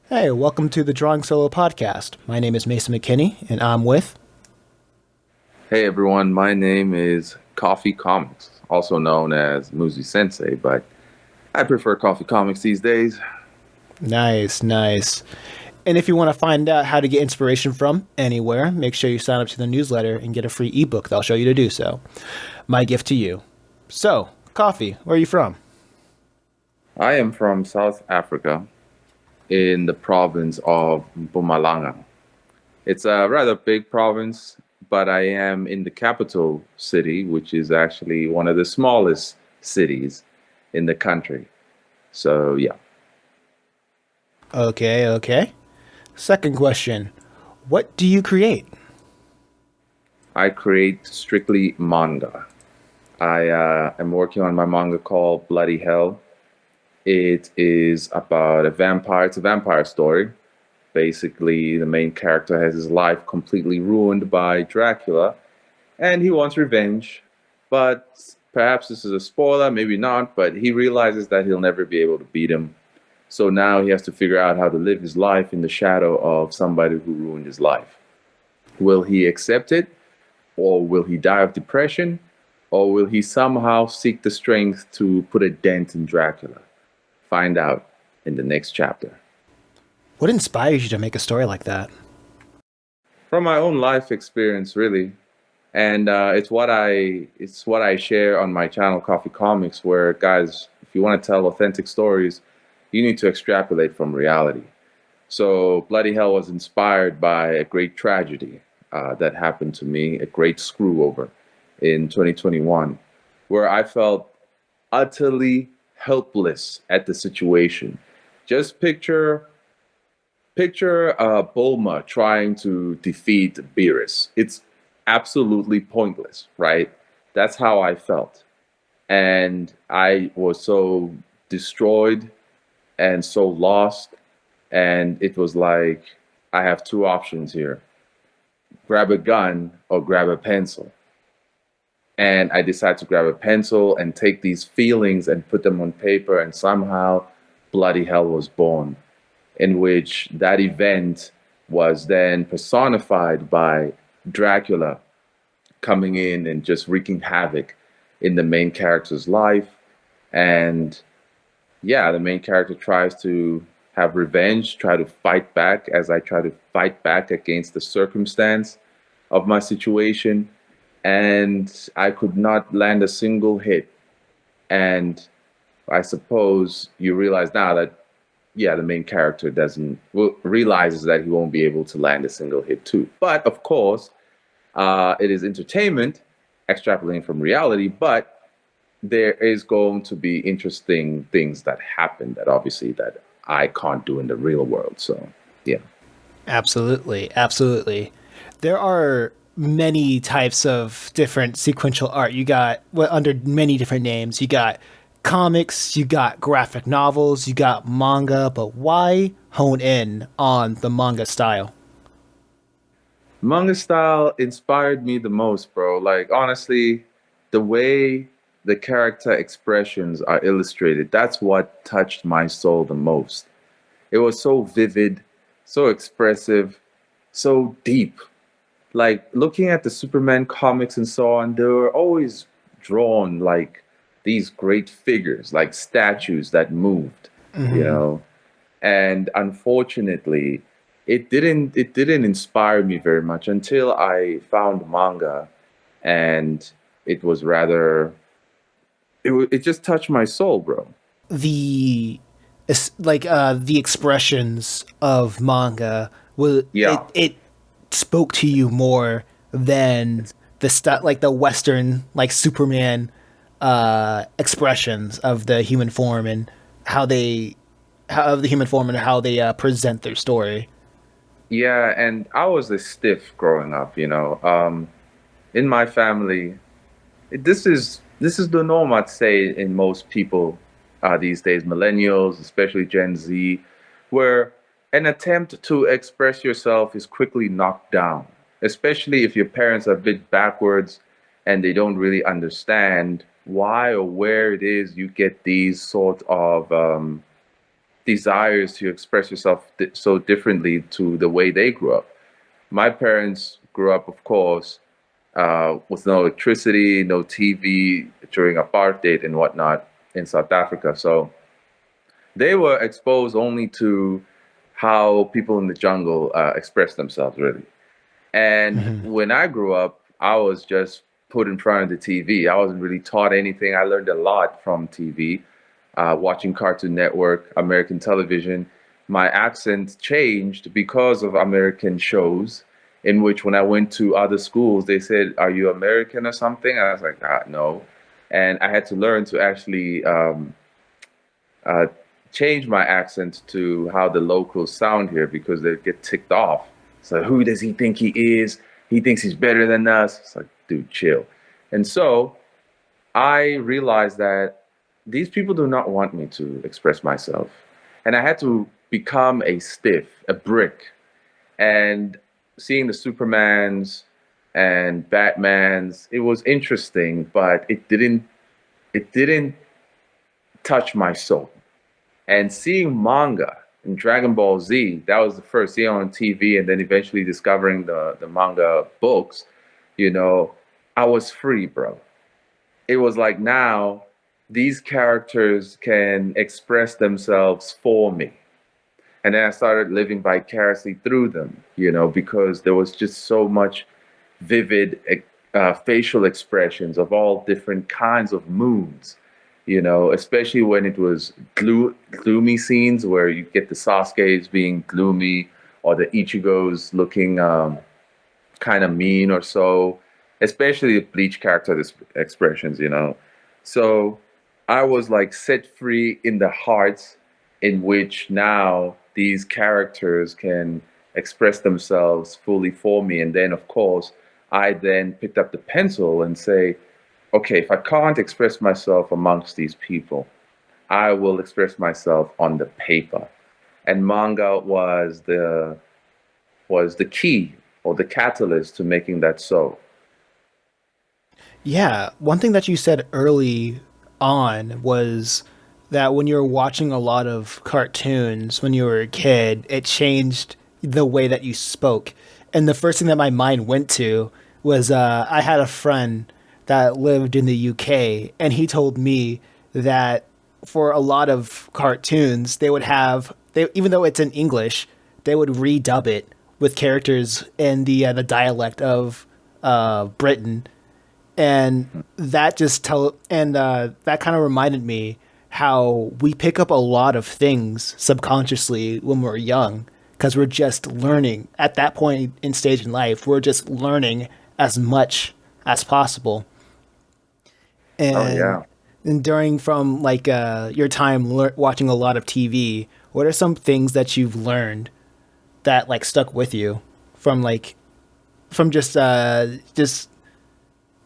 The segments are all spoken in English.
Hey, welcome to the Drawing Solo podcast. My name is Mason McKinney, and I'm with. Hey everyone, my name is Coffee Comics, also known as Muzi Sensei, but I prefer Coffee Comics these days. Nice, nice. And if you want to find out how to get inspiration from anywhere, make sure you sign up to the newsletter and get a free ebook that'll show you to do so. My gift to you. So, Coffee, where are you from? I am from South Africa in the province of Mpumalanga. It's a rather big province, but I am in the capital city, which is actually one of the smallest cities in the country. So, yeah, Okay, okay. Second question. What do you create? I create strictly manga. I am working on my manga called Bloody Hell. It is about a vampire. It's a vampire story. Basically, the main character has his life completely ruined by Dracula, and he wants revenge. But perhaps this is a spoiler, maybe not, but he realizes that he'll never be able to beat him. So now he has to figure out how to live his life in the shadow of somebody who ruined his life. Will he accept it, or will he die of depression, or will he somehow seek the strength to put a dent in Dracula? Find out in the next chapter. What inspires you to make a story like that? From my own life experience, really, and it's what I share on my channel, Coffee Comics, where guys, if you want to tell authentic stories, you need to extrapolate from reality. So, Bloody Hell was inspired by a great tragedy that happened to me, a great screw over in 2021, where I felt utterly helpless at the situation. Just picture Bulma trying to defeat Beerus. It's absolutely pointless, right? That's how I felt. And I was so destroyed and so lost. And it was like, I have two options here: grab a gun or grab a pencil. And I decided to grab a pencil and take these feelings and put them on paper. And somehow, Bloody Hell was born, in which that event was then personified by Dracula coming in and just wreaking havoc in the main character's life. And yeah, the main character tries to have revenge, try to fight back as I try to fight back against the circumstance of my situation. And I could not land a single hit. And I suppose you realize now that, yeah, the main character doesn't realizes that he won't be able to land a single hit too. But of course, it is entertainment, extrapolating from reality. But there is going to be interesting things that happen that obviously that I can't do in the real world. So yeah. Absolutely, absolutely. There are many types of different sequential art. You got well, under many different names. You got comics, you got graphic novels, you got manga, but why hone in on the manga style? Manga style inspired me the most, bro. Like honestly, the way the character expressions are illustrated, that's what touched my soul the most. It was so vivid, so expressive, so deep. Like looking at the Superman comics and so on, they were always drawn like these great figures, like statues that moved, you Hmm. know. And unfortunately, it didn't inspire me very much until I found manga, and it was rather it just touched my soul, bro. The the expressions of manga will Yeah, it spoke to you more than it's the stuff like the Western like Superman expressions of the human form and how they how of the human form and how they present their story. yeah, and I was a stiff growing up, you know. In my family, this is the norm, I'd say, in most people these days, millennials, especially Gen Z, where an attempt to express yourself is quickly knocked down, especially if your parents are a bit backwards and they don't really understand why or where it is you get these sort of desires to express yourself so differently to the way they grew up. My parents grew up, of course, with no electricity, no TV during apartheid and whatnot in South Africa. So they were exposed only to how people in the jungle express themselves, really. And Hmm. when I grew up, I was just put in front of the TV. I wasn't really taught anything. I learned a lot from TV, watching Cartoon Network, American television. My accent changed because of American shows, in which when I went to other schools, they said, "Are you American or something?" I was like, no. And I had to learn to actually uh, change my accent to how the locals sound here because they get ticked off. So who does he think he is? He thinks he's better than us. It's like, dude, chill. And so I realized that these people do not want me to express myself. And I had to become a stiff, a brick. And seeing the Supermans and Batmans, it was interesting, but it didn't touch my soul. And seeing manga and Dragon Ball Z, that was the first seeing on TV, and then eventually discovering the manga books, you know, I was free, bro. It was like now these characters can express themselves for me. And then I started living vicariously through them, because there was just so much vivid facial expressions of all different kinds of moods, especially when it was gloomy scenes where you get the Sasuke's being gloomy or the Ichigo's looking kind of mean or so, especially the Bleach character expressions. So I was like set free in the hearts in which now these characters can express themselves fully for me. And then, of course, I then picked up the pencil and say, okay, if I can't express myself amongst these people, I will express myself on the paper. And manga was the key or the catalyst to making that so. Yeah, one thing that you said early on was that when you were watching a lot of cartoons when you were a kid, it changed the way that you spoke. And the first thing that my mind went to was I had a friend that lived in the UK, and he told me that for a lot of cartoons, even though it's in English, they would redub it with characters in the dialect of Britain, and that kind of reminded me how we pick up a lot of things subconsciously when we're young because we're just learning at that point in stage in life. We're just learning as much as possible. Oh and yeah. and during from like your time watching a lot of TV, what are some things that you've learned that like stuck with you from just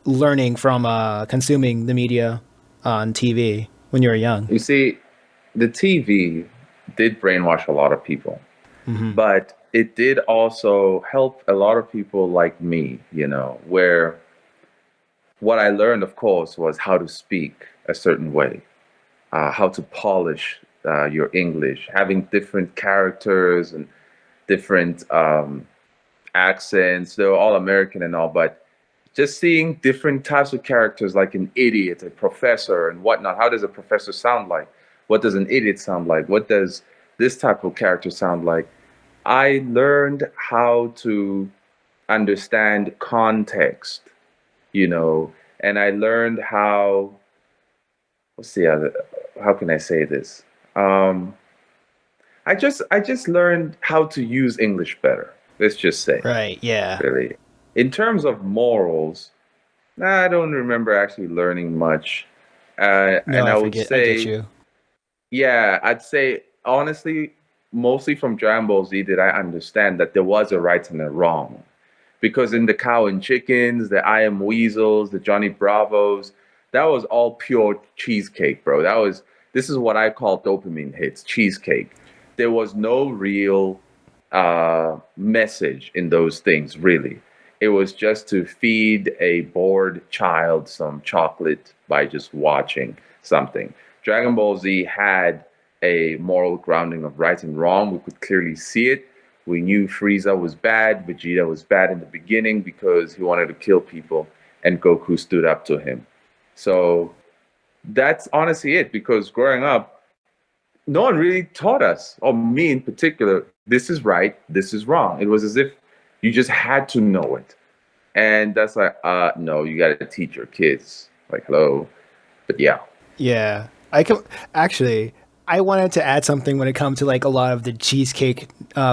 learning from consuming the media on TV when you were young? You see, the TV did brainwash a lot of people, Hmm. but it did also help a lot of people like me, where what I learned, of course, was how to speak a certain way, how to polish your English, having different characters and different accents. They're all American and all, but just seeing different types of characters like an idiot, a professor, and whatnot. How does a professor sound like? What does an idiot sound like? What does this type of character sound like? I learned how to understand context, you know, and I learned let's see, how can I say this? Um, I just learned how to use English better. Let's just say, Right. Yeah. really. In terms of morals, nah, I don't remember actually learning much. No, And I I would forget. I get say, you. yeah, I'd say honestly, mostly from Dragon Ball Z did I understand that there was a right and a wrong. Because in the Cow and Chickens, the I Am Weasels, the Johnny Bravos, that was all pure cheesecake, bro. This is what I call dopamine hits, cheesecake. There was no real message in those things, really. It was just to feed a bored child some chocolate by just watching something. Dragon Ball Z had a moral grounding of right and wrong. We could clearly see it. We knew Frieza was bad, Vegeta was bad in the beginning because he wanted to kill people, and Goku stood up to him. So that's honestly it. Because growing up, no one really taught us, or me in particular, this is right, this is wrong. It was as if you just had to know it. And that's like, no, you got to teach your kids. Like, hello. But yeah. Yeah, I can actually. I wanted to add something when it comes to like a lot of the cheesecake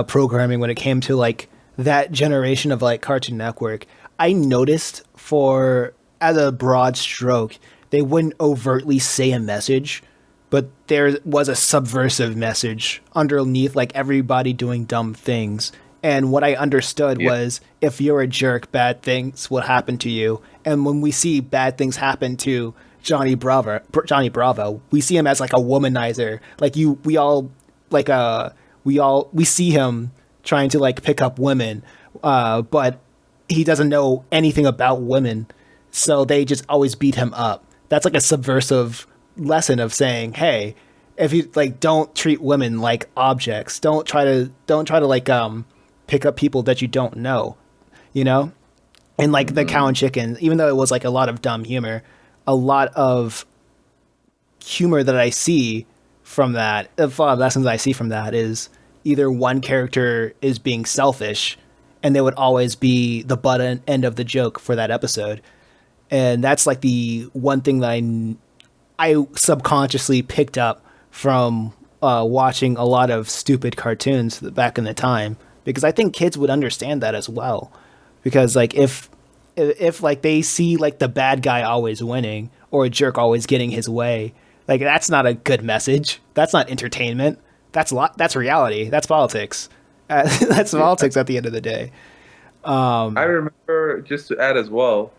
programming when it came to like that generation of like Cartoon Network. I noticed for as a broad stroke, they wouldn't overtly say a message, but there was a subversive message underneath like everybody doing dumb things. And what I understood Yeah. was if you're a jerk, bad things will happen to you. And when we see bad things happen to Johnny Bravo, we see him as like a womanizer. Like we all like we see him trying to like pick up women, but he doesn't know anything about women, so they just always beat him up. That's like a subversive lesson of saying, hey, if you like, don't treat women like objects. Don't try to like pick up people that you don't know, you know? And like the cow and chicken, even though it was like a lot of dumb humor, a lot of humor that I see from that, a lot of lessons I see from that is either one character is being selfish and they would always be the butt end of the joke for that episode. And that's like the one thing that I subconsciously picked up from watching a lot of stupid cartoons back in the time, because I think kids would understand that as well. Because like if like they see like the bad guy always winning or a jerk always getting his way, like that's not a good message. That's not entertainment. That's reality. That's politics. That's politics at the end of the day. I remember, just to add as well,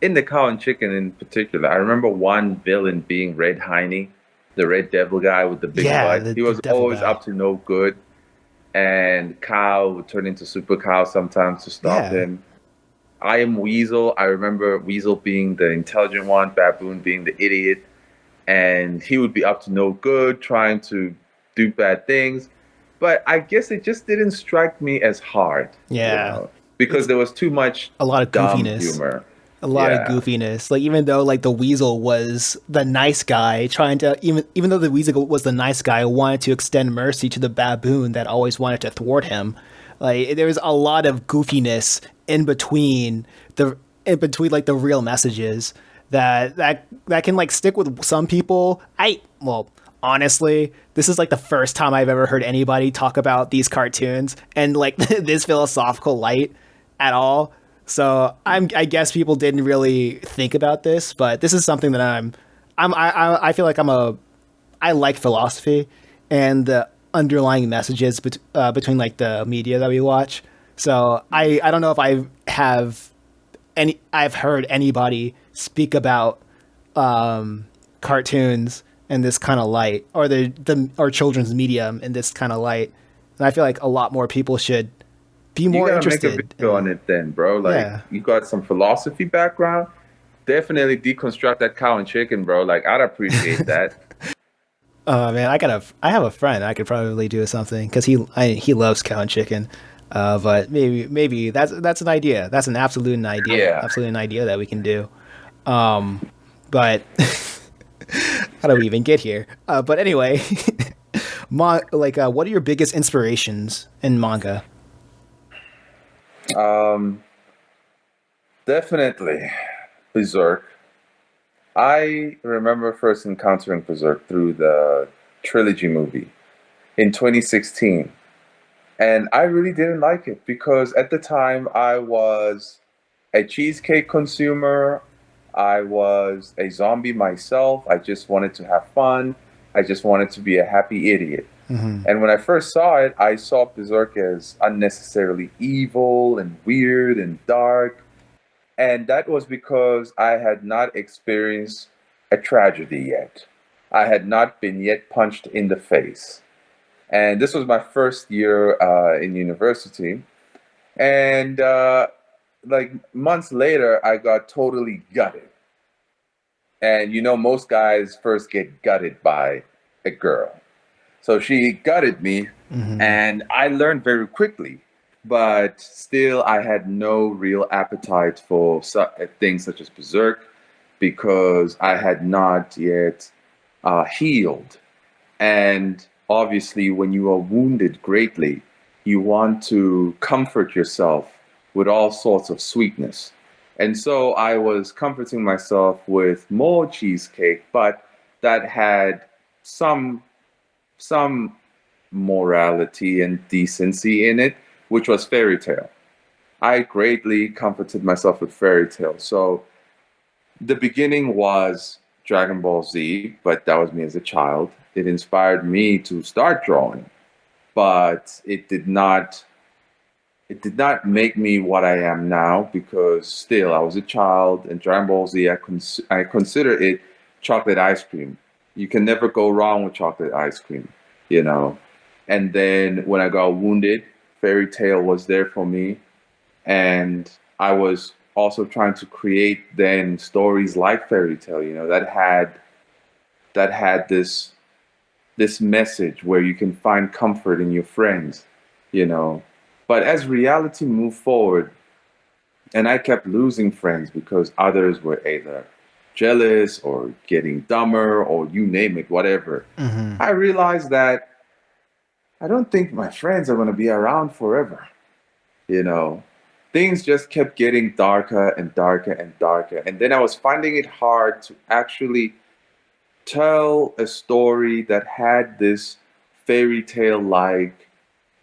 in the Cow and Chicken in particular, I remember one villain being Red Heine, the Red Devil guy with the big Yeah, butt. the, He the was devil always guy. up to no good, and Cow would turn into Super Cow sometimes to stop Yeah, him. I am Weasel. I remember Weasel being the intelligent one, Baboon being the idiot, and he would be up to no good, trying to do bad things. But I guess it just didn't strike me as hard, you yeah. know, because It's there was too much a lot of dumb goofiness. humor. A lot of Yeah. goofiness. Like even though like the weasel was the nice guy, trying to even though the weasel was the nice guy, wanted to extend mercy to the baboon that always wanted to thwart him. Like there was a lot of goofiness the in between like the real messages that can like stick with some people. I well honestly, this is like the first time I've ever heard anybody talk about these cartoons and like this philosophical light at all. So I guess people didn't really think about this, but this is something that I feel like I like philosophy and the underlying messages between like the media that we watch. So I don't know if I've heard anybody speak about cartoons in this kind of light, or the or children's medium in this kind of light. And I feel like a lot more people should be You more gotta make a interested video on in. it then, bro. Like, Yeah. you got some philosophy background. Definitely deconstruct that Cow and Chicken, bro. Like, I'd appreciate that. Man, I have a friend I could probably do something because he loves cow and chicken. But maybe that's an idea. That's an Yeah. absolute an idea that we can do. But how do we even get here? But anyway, what are your biggest inspirations in manga? Um, Definitely Berserk. I remember first encountering Berserk through the trilogy movie in 2016. And I really didn't like it because at the time I was a cheesecake consumer. I was a zombie myself. I just wanted to have fun. I just wanted to be a happy idiot. Hmm. And when I first saw it, I saw Berserk as unnecessarily evil and weird and dark. And that was because I had not experienced a tragedy yet. I had not been yet punched in the face. And this was my first year in university. And like months later, I got totally gutted. And you know, most guys first get gutted by a girl. So she gutted me, and I learned very quickly. But still, I had no real appetite for things such as Berserk because I had not yet healed. And obviously, when you are wounded greatly, you want to comfort yourself with all sorts of sweetness. And so I was comforting myself with more cheesecake, but that had some some morality and decency in it, which was fairy tale. I greatly comforted myself with fairy tale. So the beginning was Dragon Ball Z, but that was me as a child. It inspired me to start drawing, but it did not make me what I am now because still I was a child and Dragon Ball Z I consider it chocolate ice cream. You can never go wrong with chocolate ice cream, you know. And then when I got wounded, Fairy Tail was there for me, and I was also trying to create then stories like Fairy Tail, that had this message where you can find comfort in your friends, you know. But as reality moved forward, and I kept losing friends because others were either jealous or getting dumber or you name it, whatever, Hmm. I realized that I don't think my friends are going to be around forever, you know. Things just kept getting darker and darker and darker. And then I was finding it hard to actually tell a story that had this fairy tale like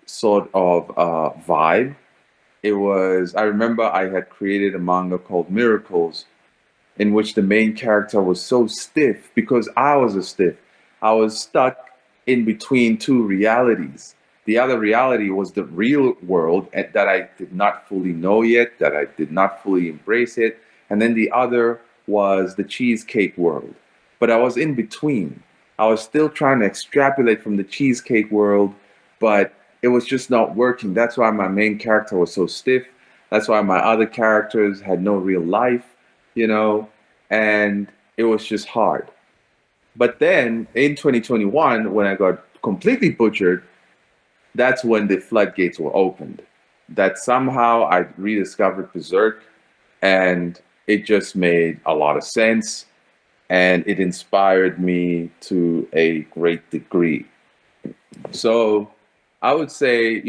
sort of vibe. I remember I had created a manga called Miracles, in which the main character was so stiff because I was a stiff. I was stuck in between two realities. The other reality was the real world that I did not fully know yet, that I did not fully embrace it. And then the other was the cheesecake world. But I was in between. I was still trying to extrapolate from the cheesecake world, but it was just not working. That's why my main character was so stiff. That's why my other characters had no real life, you know, and it was just hard. But then in 2021, when I got completely butchered, that's when the floodgates were opened. That somehow I rediscovered Berserk, and it just made a lot of sense, and it inspired me to a great degree. So I would say,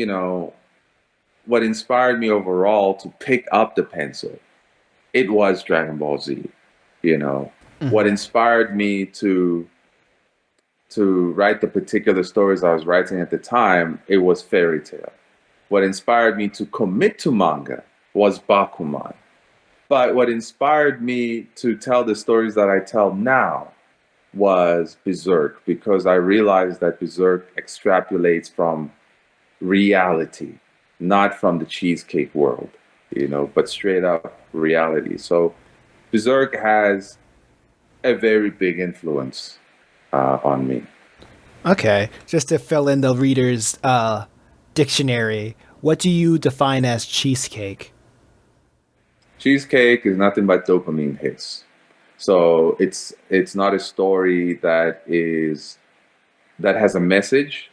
what inspired me overall to pick up the pencil, it was Dragon Ball Z. You know, what Hmm. inspired me to write the particular stories I was writing at the time, it was Fairy Tale. What inspired me to commit to manga was Bakuman. But what inspired me to tell the stories that I tell now was Berserk, because I realized that Berserk extrapolates from reality, not from the cheesecake world, but straight up reality. So Berserk has a very big influence on me. Okay, just to fill in the reader's dictionary, what do you define as cheesecake? Cheesecake is nothing but dopamine hits. So it's not a story that has a message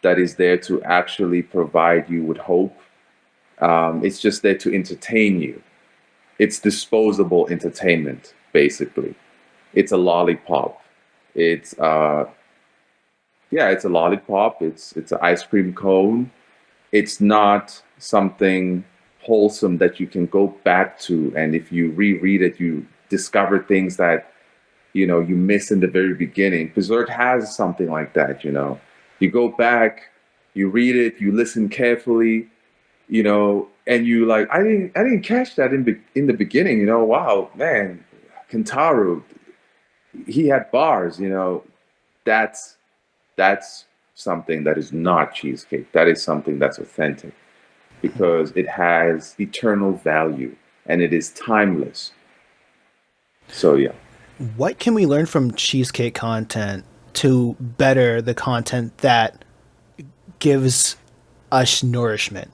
that is there to actually provide you with hope. It's just there to entertain you. It's disposable entertainment, basically. It's a lollipop. It's yeah, it's a lollipop. It's an ice cream cone. It's not something wholesome that you can go back to, and if you reread it, you discover things that you missed in the very beginning. Berserk has something like that. You go back, you read it, you listen carefully, and you like, I didn't catch that in the beginning. Wow, man, Kentaro, he had bars. That's that's something that is not cheesecake. That is something that's authentic because it has eternal value and it is timeless. So yeah. What can we learn from cheesecake content to better the content that gives us nourishment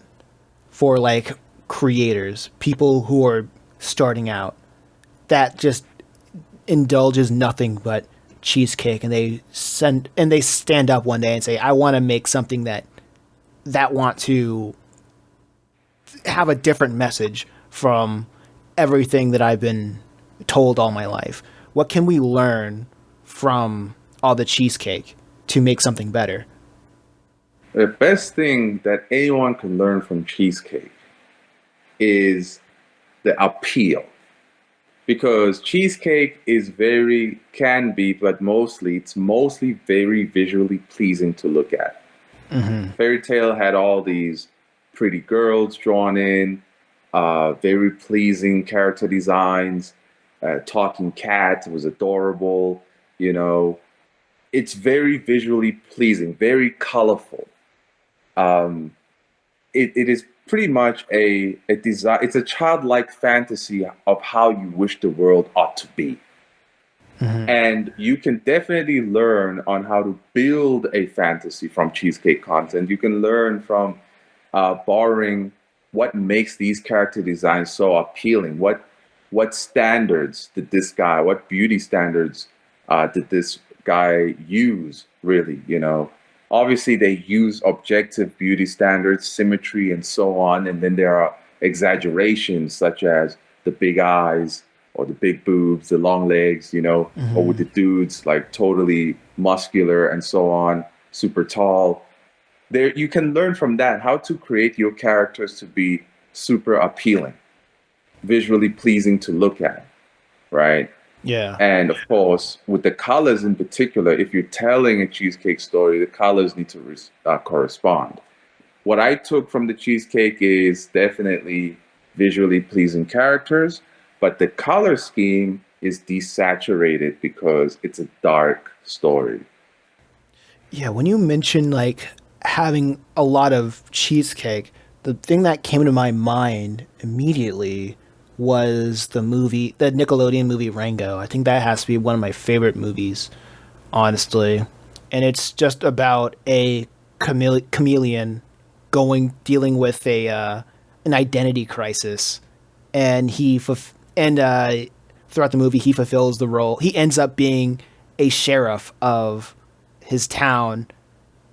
for like creators, people who are starting out, that just indulges nothing but cheesecake and they stand up one day and say, I want to make something that want to have a different message from everything that I've been told all my life. What can we learn from all the cheesecake to make something better? The best thing that anyone can learn from cheesecake is the appeal. Because cheesecake is very, can be, but mostly, it's mostly very visually pleasing to look at. Fairy Tale had all these pretty girls drawn in, very pleasing character designs. Talking cat was adorable. You know, it's very visually pleasing, very colorful. Um, it is pretty much a design. It's a childlike fantasy of how you wish the world ought to be. And you can definitely learn on how to build a fantasy from cheesecake content. You can learn from borrowing what makes these character designs so appealing. What standards did this guy? What beauty standards did this guy use? Really, you know. Obviously, they use objective beauty standards, symmetry, and so on. And then there are exaggerations such as the big eyes or the big boobs, the long legs, you know, or with the dudes like totally muscular and so on, super tall. There, you can learn from that how to create your characters to be super appealing, visually pleasing to look at, right? Yeah. And of course, with the colors in particular, if you're telling a cheesecake story, the colors need to correspond. What I took from the cheesecake is definitely visually pleasing characters, but the color scheme is desaturated because it's a dark story. Yeah, when you mentioned like having a lot of cheesecake, the thing that came to my mind immediately was the Nickelodeon movie Rango. I think that has to be one of my favorite movies, honestly. And it's just about a chameleon dealing with an identity crisis, and throughout the movie he fulfills the role. He ends up being a sheriff of his town,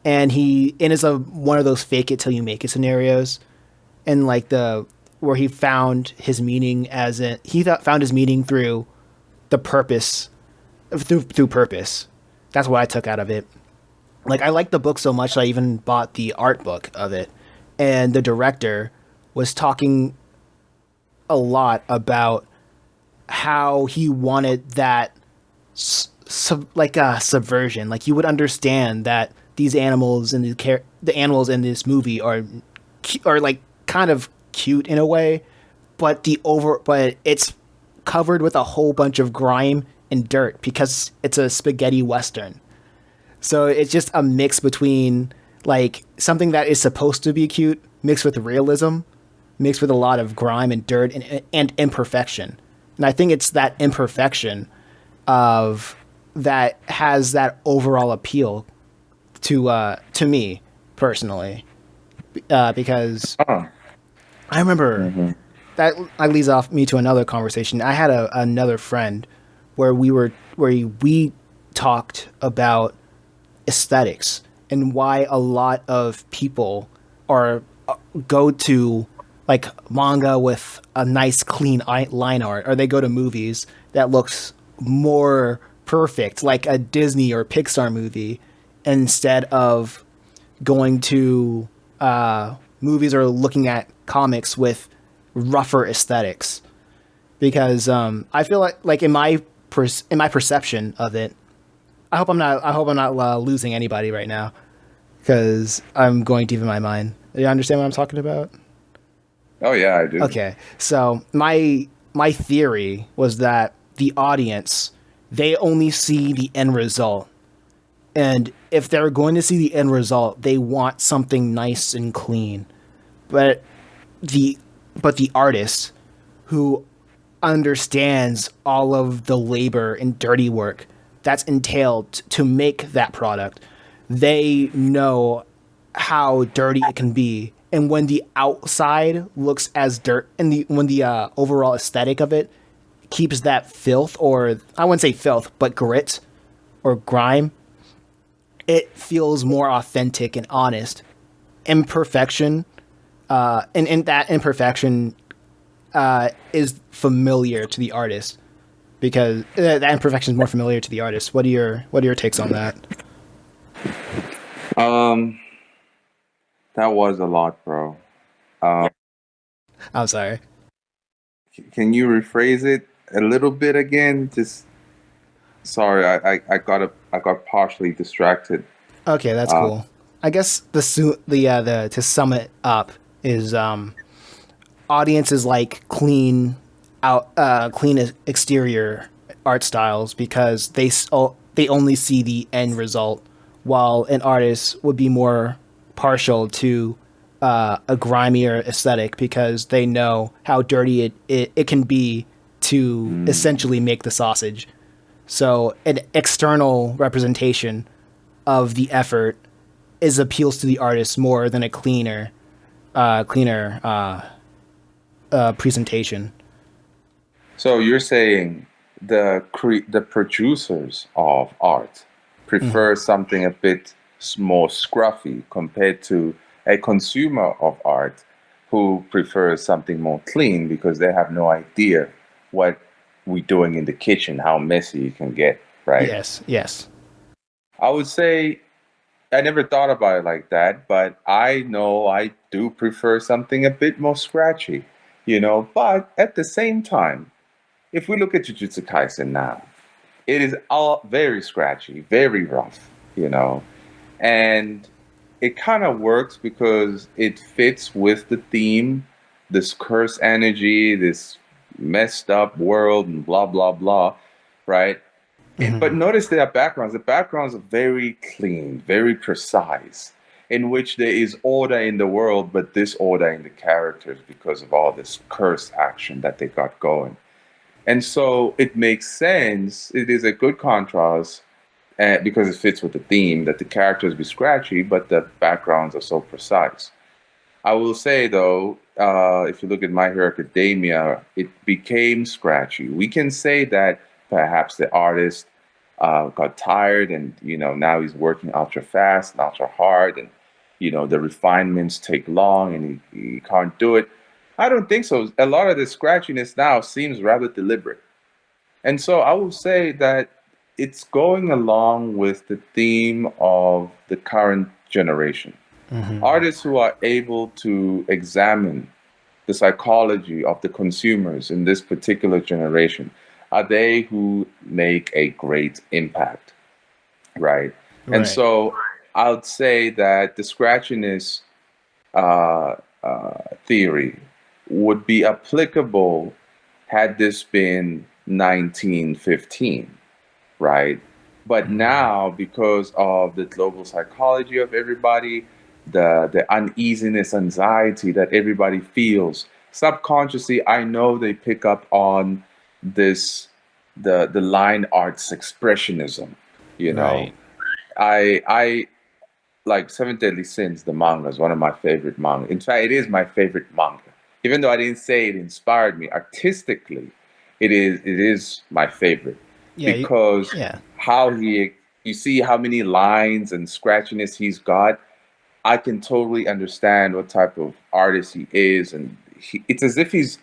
and is one of those fake it till you make it scenarios, and like the where he found his meaning found his meaning through the purpose through purpose. That's what I took out of it. Like, I liked the book so much that I even bought the art book of it, and the director was talking a lot about how he wanted that subversion. Like, you would understand that these animals and the animals in this movie are like kind of cute in a way, but it's covered with a whole bunch of grime and dirt because it's a spaghetti western. So it's just a mix between like something that is supposed to be cute mixed with realism, mixed with a lot of grime and dirt and imperfection. And I think it's that imperfection of that has that overall appeal to me personally, because I remember that leads off me to another conversation. I had another friend where we talked about aesthetics and why a lot of people go to like manga with a nice clean line art, or they go to movies that looks more perfect, like a Disney or Pixar movie, instead of going to movies or looking at comics with rougher aesthetics. Because I feel like in my perception of it, I hope I'm not losing anybody right now, because I'm going deep in my mind. Do you understand what I'm talking about? Oh yeah, I do. Okay, so my theory was that the audience, they only see the end result, and if they're going to see the end result, they want something nice and clean. But the artist who understands all of the labor and dirty work that's entailed to make that product, they know how dirty it can be. And when the outside looks as dirt, and when the overall aesthetic of it keeps that filth, or I wouldn't say filth, but grit or grime, it feels more authentic and honest. Imperfection, and that imperfection is familiar to the artist because that imperfection is more familiar to the artist. What are your takes on that? Um, that was a lot, bro. Um, I'm sorry. can you rephrase it a little bit again? Just sorry, I got partially distracted. Okay, that's Uh, cool. I guess the to sum it up is audiences like clean exterior art styles because they only see the end result, while an artist would be more partial to a grimier aesthetic because they know how dirty it can be to mm. essentially make the sausage. So an external representation of the effort is appeals to the artist more than a cleaner presentation. So you're saying the producers of art Mm-hmm. prefer something a bit more scruffy compared to a consumer of art who prefers something more clean because they have no idea what we're doing in the kitchen, how messy it can get, right? Yes, yes. I would say I never thought about it like that, but I know I do prefer something a bit more scratchy, but at the same time, if we look at Jujutsu Kaisen now, it is all very scratchy, very rough, and it kind of works because it fits with the theme, this curse energy, this messed up world, and blah blah blah, right? But Mm-hmm. notice their backgrounds. The backgrounds are very clean, very precise, in which there is order in the world, but disorder in the characters because of all this curse action that they got going. And so it makes sense. It is a good contrast because it fits with the theme that the characters be scratchy, but the backgrounds are so precise. I will say though, if you look at My Hero Academia, it became scratchy. We can say that perhaps the artist got tired, and now he's working ultra fast and ultra hard, and the refinements take long, and he can't do it. I don't think so. A lot of the scratchiness now seems rather deliberate. And so I will say that it's going along with the theme of the current generation. Mm-hmm. Artists who are able to examine the psychology of the consumers in this particular generation are they who make a great impact, right? And Right. so I would say that the scratchiness uh, theory would be applicable had this been 1915, right? But Mm-hmm. now, because of the global psychology of everybody, the uneasiness, anxiety that everybody feels subconsciously, I know they pick up on this the line arts expressionism. You know, Right. I like Seven Deadly Sins. The manga is one of my favorite manga. In fact, it is my favorite manga. Even though I didn't say it inspired me artistically, it is my favorite Yeah. because Yeah. how he you see how many lines and scratchiness he's got. I can totally understand what type of artist he is, and it's as if he's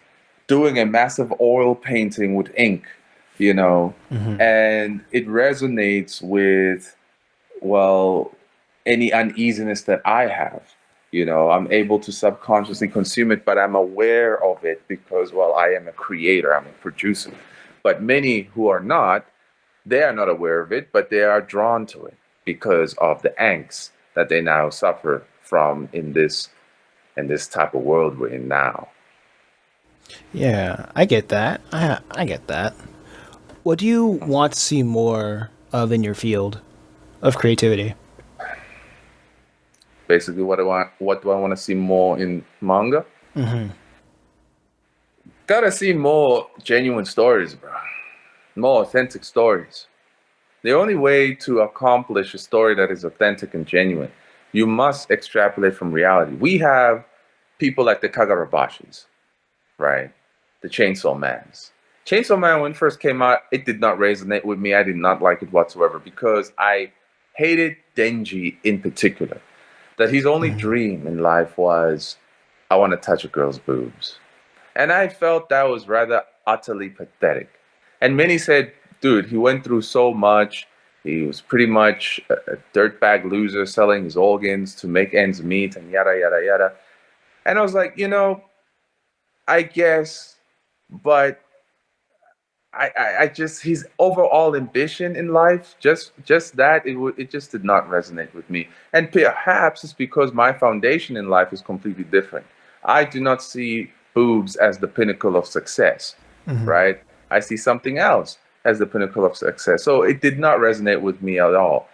doing a massive oil painting with ink, you know, Mm-hmm. and it resonates with, well, any uneasiness that I have. I'm able to subconsciously consume it, but I'm aware of it because, well, I am a creator, I'm a producer. But many who are not, they are not aware of it, but they are drawn to it because of the angst that they now suffer from in this type of world we're in now. Yeah. I get that. I get that. What do you want to see more of in your field of creativity? Basically, what do I want to see more in manga? Mm-hmm. Gotta see more genuine stories, bro. More authentic stories. The only way to accomplish a story that is authentic and genuine, you must extrapolate from reality. We have people like the Kagarabashis, right? The Chainsaw Mans. Chainsaw Man, when it first came out, it did not resonate with me. I did not like it whatsoever because I hated Denji in particular. That his only Mhm. dream in life was, I want to touch a girl's boobs. And I felt that was rather utterly pathetic. And many said, dude, he went through so much. He was pretty much a dirtbag loser selling his organs to make ends meet and yada, yada, yada. And I was like, I guess, but I just his overall ambition in life, just that it just did not resonate with me. And perhaps it's because my foundation in life is completely different. I do not see boobs as the pinnacle of success, Mhm. right? I see something else as the pinnacle of success. So it did not resonate with me at all.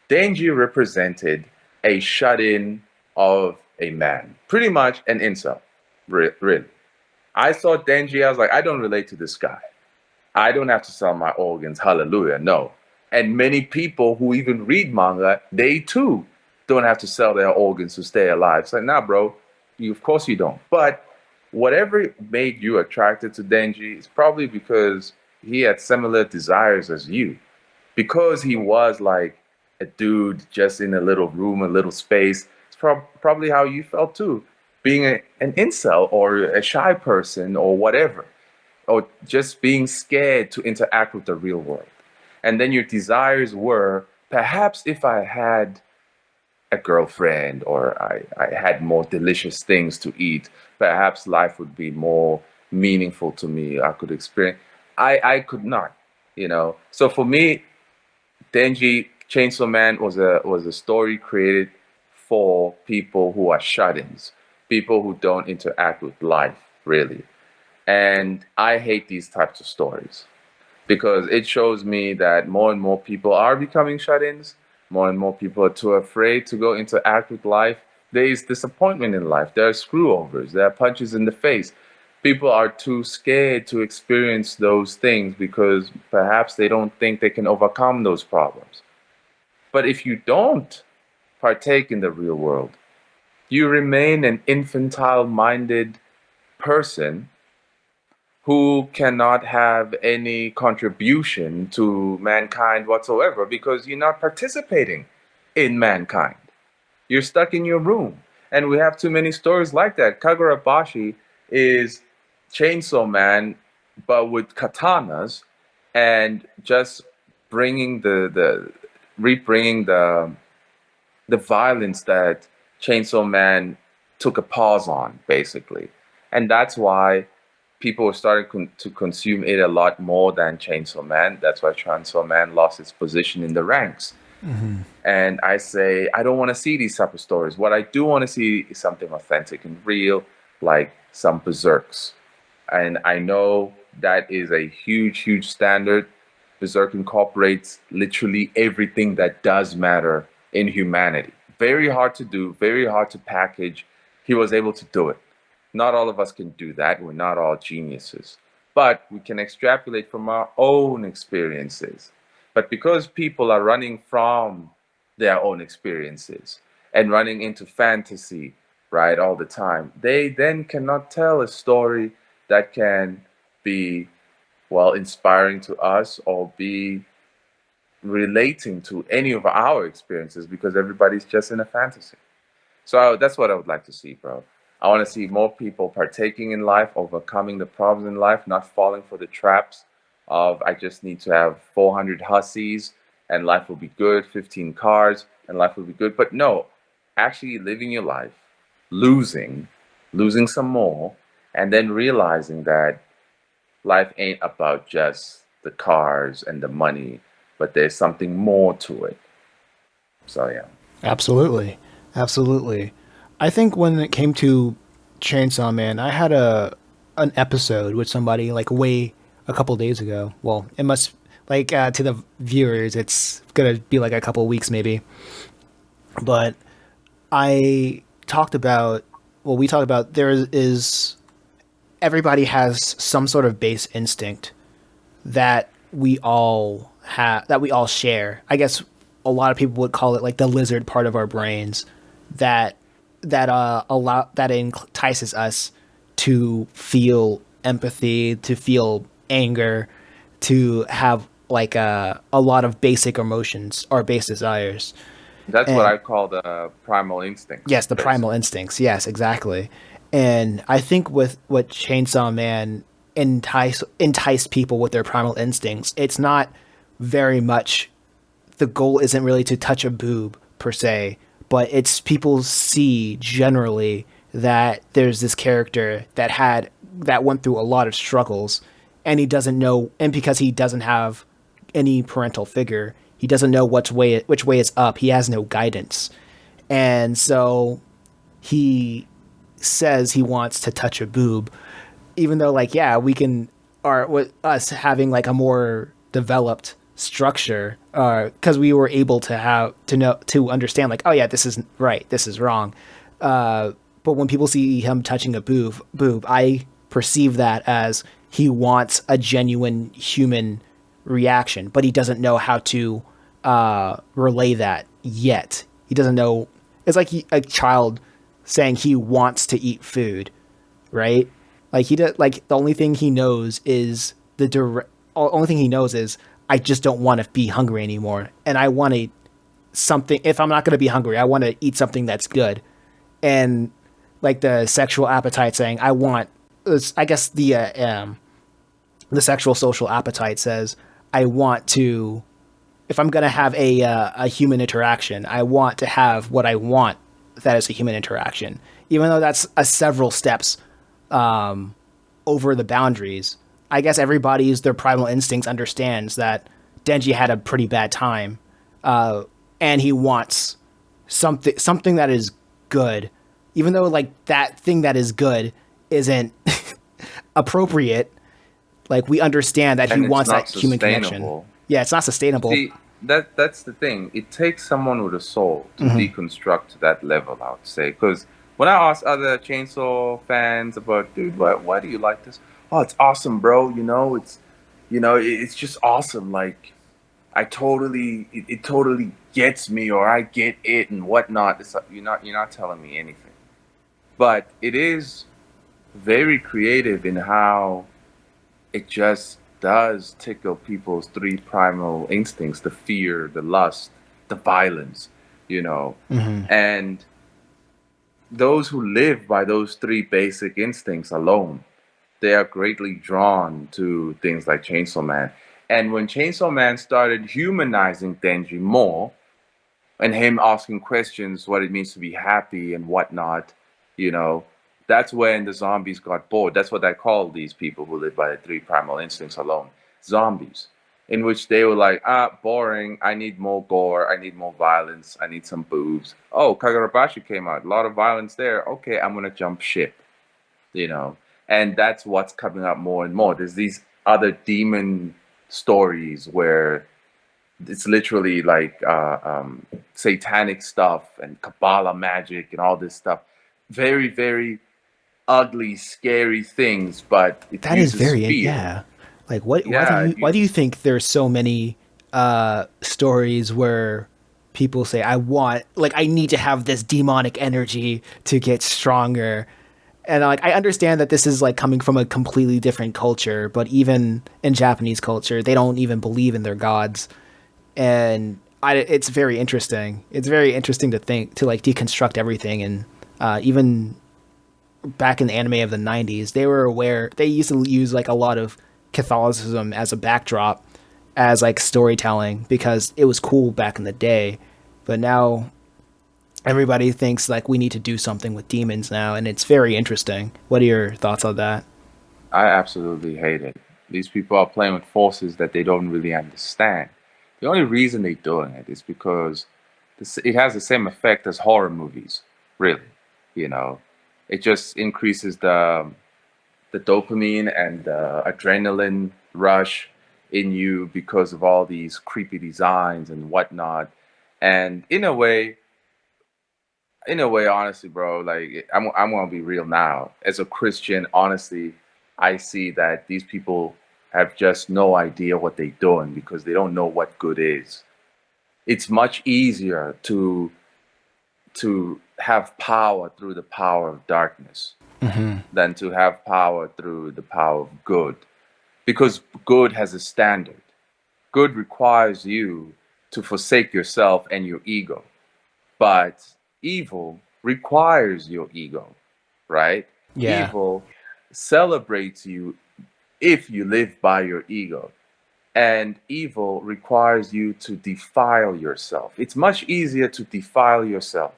Denji represented a shut-in of a man, pretty much an incel, really. I saw Denji, I was like, I don't relate to this guy. I don't have to sell my organs. Hallelujah. No. And many people who even read manga, they too don't have to sell their organs to stay alive. It's like, nah, bro. Of course you don't. But whatever made you attracted to Denji is probably because he had similar desires as you. Because he was like a dude just in a little room, a little space. It's probably how you felt too. Being an incel or a shy person or whatever, or just being scared to interact with the real world. And then your desires were, perhaps if I had a girlfriend or I had more delicious things to eat, perhaps life would be more meaningful to me. I could experience. I could not, So for me, Denji Chainsaw Man was a story created for people who are shut-ins, people who don't interact with life really. And I hate these types of stories because it shows me that more and more people are becoming shut ins. More and more people are too afraid to go interact with life. There is disappointment in life. There are screwovers. There are punches in the face. People are too scared to experience those things because perhaps they don't think they can overcome those problems. But if you don't partake in the real world, you remain an infantile minded person who cannot have any contribution to mankind whatsoever because you're not participating in mankind. You're stuck in your room. And we have too many stories like that. Kagurabashi is Chainsaw Man, but with katanas and just bringing the rebringing the violence that Chainsaw Man took a pause on, basically. And that's why people were starting to consume it a lot more than Chainsaw Man. That's why Chainsaw Man lost its position in the ranks. Mhm. And I say, I don't want to see these type of stories. What I do want to see is something authentic and real, like some berserks. And I know that is a huge, huge standard. Berserk incorporates literally everything that does matter in humanity. Very hard to do, very hard to package. He was able to do it. Not all of us can do that. We're not all geniuses. But we can extrapolate from our own experiences. But because people are running from their own experiences and running into fantasy, right, all the time, they then cannot tell a story that can be, well, inspiring to us or be relating to any of our experiences because everybody's just in a fantasy. So that's what I would like to see, bro. I want to see more people partaking in life, overcoming the problems in life, not falling for the traps of I just need to have 400 hussies and life will be good, 15 cars and life will be good. But no, actually living your life, losing, losing some more, and then realizing that life ain't about just the cars and the money, but there's something more to it. So yeah. Absolutely. Absolutely. I think when it came to Chainsaw Man, I had a an episode with somebody like way a couple days ago. Well, it must like to the viewers, it's gonna be like a couple weeks maybe. But I talked about well, we talked about there is everybody has some sort of base instinct that we all share. I guess a lot of people would call it like the lizard part of our brains that entices us to feel empathy, to feel anger, to have like a lot of basic emotions or base desires. That's what And I call the primal instincts, yes, the primal basically. instincts. Yes, exactly. And I think with what Chainsaw Man entice people with their primal instincts, it's not very much, the goal isn't really to touch a boob per se, but it's people see generally that there's this character that went through a lot of struggles, and he doesn't know, and because he doesn't have any parental figure, he doesn't know which way is up. He has no guidance, and so he says he wants to touch a boob, even though, like, yeah, we can, or with us having like a more developed structure, because we were able to have to know to understand, like, oh yeah, this is right, this is wrong. But when people see him touching a boob, I perceive that as he wants a genuine human reaction, but he doesn't know how to relay that yet. He doesn't know. It's like a child saying he wants to eat food, right? Like he does. Like the only thing he knows is the direct. Only thing he knows is I just don't want to be hungry anymore, and I want to something. If I'm not going to be hungry, I want to eat something that's good, and like the sexual appetite saying I want. I guess the sexual social appetite says I want to. If I'm going to have a human interaction, I want to have what I want. That is a human interaction, even though that's a several steps over the boundaries. I guess everybody's their primal instincts understands that Denji had a pretty bad time, and he wants something that is good, even though like that thing that is good isn't appropriate. Like we understand that he And it's wants not that human connection. sustainable. Yeah, it's not sustainable. See, that's the thing. It takes someone with a soul to Hmm. deconstruct to that level, I would say. Because when I ask other Chainsaw fans about, dude, why do you like this? Oh, it's awesome, bro. It's just awesome. Like, it totally gets me, or I get it and whatnot. It's like, you're not telling me anything. But it is very creative in how it just does tickle people's three primal instincts: the fear, the lust, the violence, you know. Hmm. And those who live by those three basic instincts alone, they are greatly drawn to things like Chainsaw Man. And when Chainsaw Man started humanizing Denji more, and him asking questions what it means to be happy and whatnot, you know, that's when the zombies got bored. That's what I call these people who live by the three primal instincts alone: zombies. In which they were like, boring. I need more gore. I need more violence. I need some boobs. Oh, Kagurabashi came out. A lot of violence there. Okay, I'm gonna jump ship. You know, and that's what's coming up more and more. There's these other demon stories where it's literally like satanic stuff and Kabbalah magic and all this stuff. Very, very ugly, scary things, but it That is uses very, fear. yeah. Like what? Yeah, it Why do you uses. think there's so many stories where people say I need to have this demonic energy to get stronger? And like I understand that this is like coming from a completely different culture, but even in Japanese culture, they don't even believe in their gods, and it's very interesting. It's very interesting to think to like deconstruct everything, and even back in the anime of the 90s, they were aware, they used to use like a lot of Catholicism as a backdrop as like storytelling because it was cool back in the day. But now everybody thinks like we need to do something with demons now, and it's very interesting. What are your thoughts on that? I absolutely hate it. These people are playing with forces that they don't really understand. The only reason they're doing it is because it has the same effect as horror movies, really. You know, it just increases the dopamine and the adrenaline rush in you because of all these creepy designs and whatnot. And in a way, honestly, bro, like I'm gonna be real now. As a Christian, honestly, I see that these people have just no idea what they're doing because they don't know what good is. It's much easier to have power through the power of darkness Hmm. than to have power through the power of good. because good has a standard. Good requires you to forsake yourself and your ego, but evil requires your ego, right? Yeah. Evil celebrates you if you live by your ego. And evil requires you to defile yourself. It's much easier to defile yourself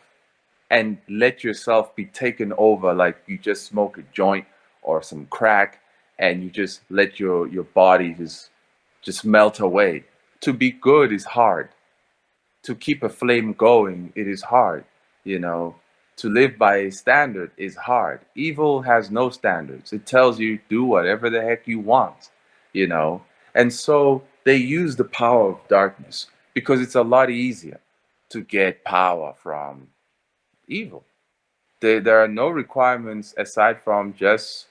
and let yourself be taken over, like you just smoke a joint or some crack, and you just let your body just melt away. To be good is hard. To keep a flame going, it is hard. You know, to live by a standard is hard. Evil has no standards. It tells you do whatever the heck you want, you know. And so they use the power of darkness because it's a lot easier to get power from evil. There are no requirements aside from just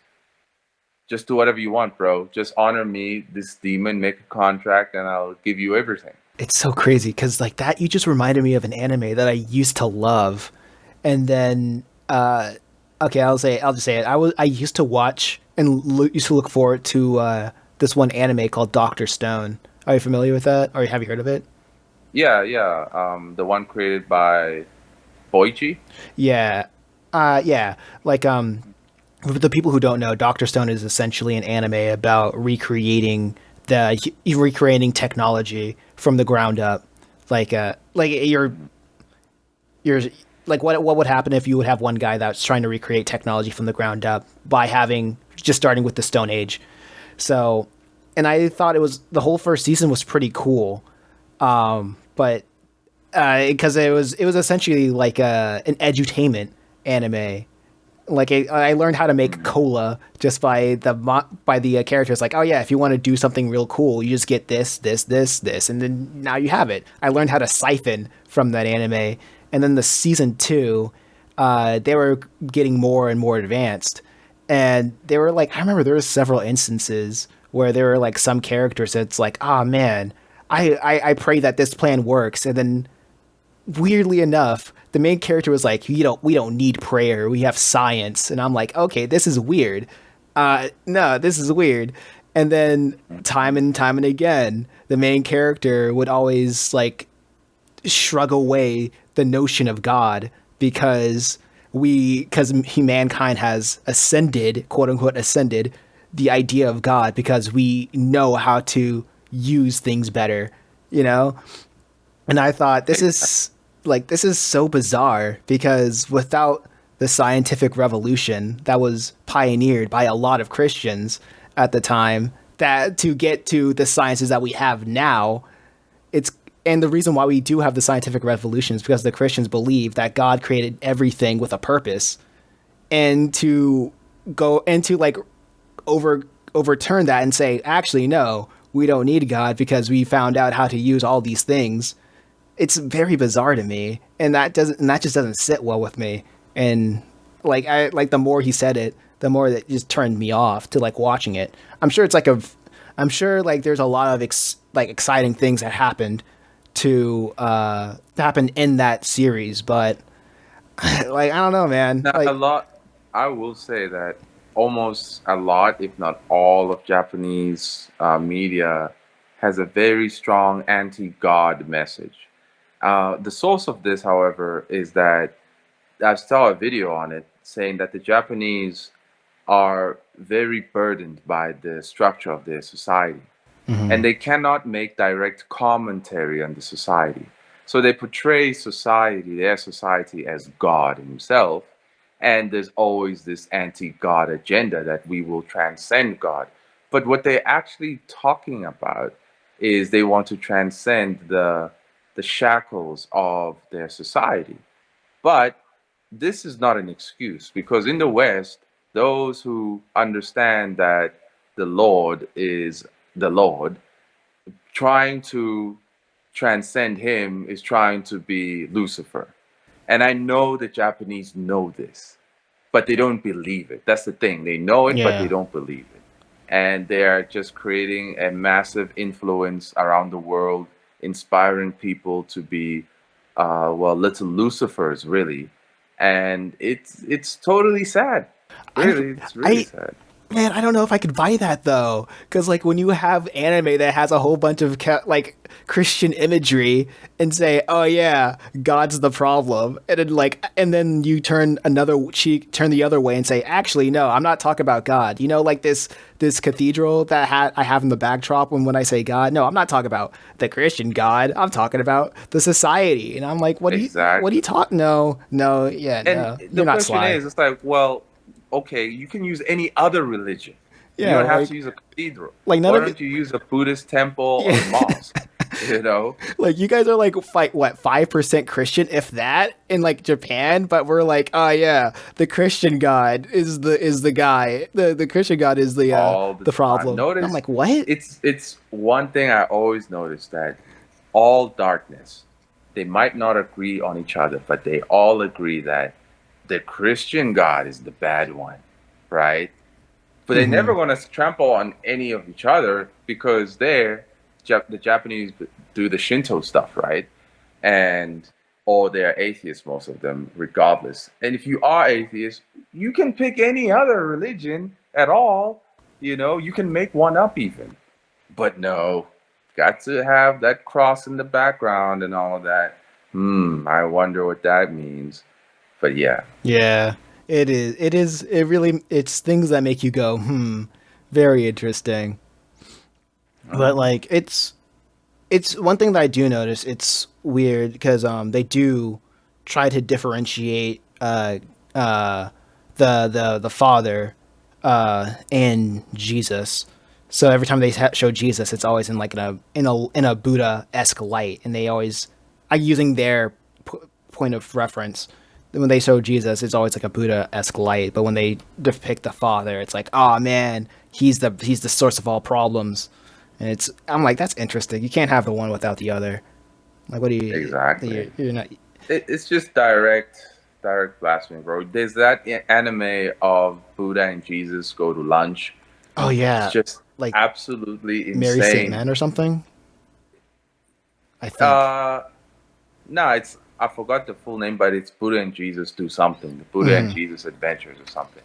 do whatever you want, bro. Just honor me, this demon, make a contract, and I'll give you everything. It's so crazy because like that you just reminded me of an anime that I used to love, and then okay, I'll just say it. I used to watch and used to look forward to this one anime called Doctor Stone. Are you familiar with that, or have you heard of it? Yeah, yeah. The one created by Boichi. Yeah, yeah. Like for the people who don't know, Doctor Stone is essentially an anime about recreating technology from the ground up. Like you're like what would happen if you would have one guy that's trying to recreate technology from the ground up by having just starting with the Stone Age. So, and I thought it was the whole first season was pretty cool, but because it was essentially like an edutainment anime. Like I learned how to make Mm. cola just by the characters. Like, oh yeah, if you want to do something real cool, you just get this, and then now you have it. I learned how to siphon from that anime, and then the season two, they were getting more and more advanced, and they were like, I remember there were several instances where there were like some characters that's like, oh man, I pray that this plan works, and then weirdly enough, the main character was like, we don't need prayer. We have science." And I'm like, "Okay, this is weird. No, this is weird." And then time and again, the main character would always like shrug away the notion of God because mankind has ascended, quote unquote ascended, the idea of God because we know how to use things better, you know? And I thought this is so bizarre because without the scientific revolution that was pioneered by a lot of Christians at the time, that to get to the sciences that we have now, it's and the reason why we do have the scientific revolution is because the Christians believe that God created everything with a purpose, and to go and to like overturn that and say, actually, no, we don't need God because we found out how to use all these things. It's very bizarre to me, and that just doesn't sit well with me. And like the more he said it, the more that just turned me off to like watching it. I'm sure like there's a lot of exciting things that happened to happen in that series, but like I don't know, man. Now, a Like lot, I will say that almost a lot, if not all, of Japanese media has a very strong anti God message. The source of this, however, is that I saw a video on it saying that the Japanese are very burdened by the structure of their society, and mhm. they cannot make direct commentary on the society. So they portray society, their society, as God himself, and there's always this anti-God agenda that we will transcend God. But what they're actually talking about is they want to transcend the shackles of their society. But this is not an excuse because in the West, those who understand that the Lord is the Lord, trying to transcend him is trying to be Lucifer. And I know the Japanese know this, but they don't believe it. That's the thing. They know it, but they Yeah. don't believe it. And they are just creating a massive influence around the world, inspiring people to be, well, little Lucifers, really. And it's totally sad. I Really, it's really I sad. Man, I don't know if I could buy that though, because like when you have anime that has a whole bunch of like Christian imagery and say, "Oh yeah, God's the problem," and then you turn another cheek, turn the other way, and say, "Actually, no, I'm not talking about God." You know, like this cathedral that I have in the backdrop when I say God. No, I'm not talking about the Christian God. I'm talking about the society, and I'm like, what do you Exactly. talk? No, no, yeah, And no, the you're not question sly. is, it's like, well, okay, you can use any other religion. You Yeah, don't have to use a cathedral. like none Why of it. don't you use a Buddhist temple or Yeah. a mosque? You know? Like you guys are like fight what 5% Christian, if that, in like Japan, but we're like, oh yeah, the Christian God is the guy. The Christian God is All the the time. problem. And I'm Notice like, what? it's one thing I always notice that all darkness, they might not agree on each other, but they all agree that the Christian God is the bad one, right? But they're Mm-hmm. never going to trample on any of each other because the Japanese do the Shinto stuff, right? And or they're atheists, most of them, regardless. And if you are atheist, you can pick any other religion at all. You can make one up even. But no, got to have that cross in the background and all of that. I wonder what that means. But yeah. Yeah, it is. It is. It really. It's things that make you go, hmm, very interesting. But Uh-huh. like, it's one thing that I do notice. It's weird because they do try to differentiate uh the father and Jesus. So every time they show Jesus, it's always in like in a Buddha esque light, and they always are using their point of reference. When they show Jesus, it's always like a Buddha esque light, but when they depict the father, it's like, oh man, he's the source of all problems. And I'm like, that's interesting. You can't have the one without the other. Like, what do Exactly. you're not? It's just direct blasphemy, bro. There's that anime of Buddha and Jesus go to lunch. Oh It's yeah, just like absolutely Mary Saint insane. Man or something. I think. Uh, no, I forgot the full name, but it's Buddha and Jesus do something. The Buddha and Mm. Jesus Adventures or something.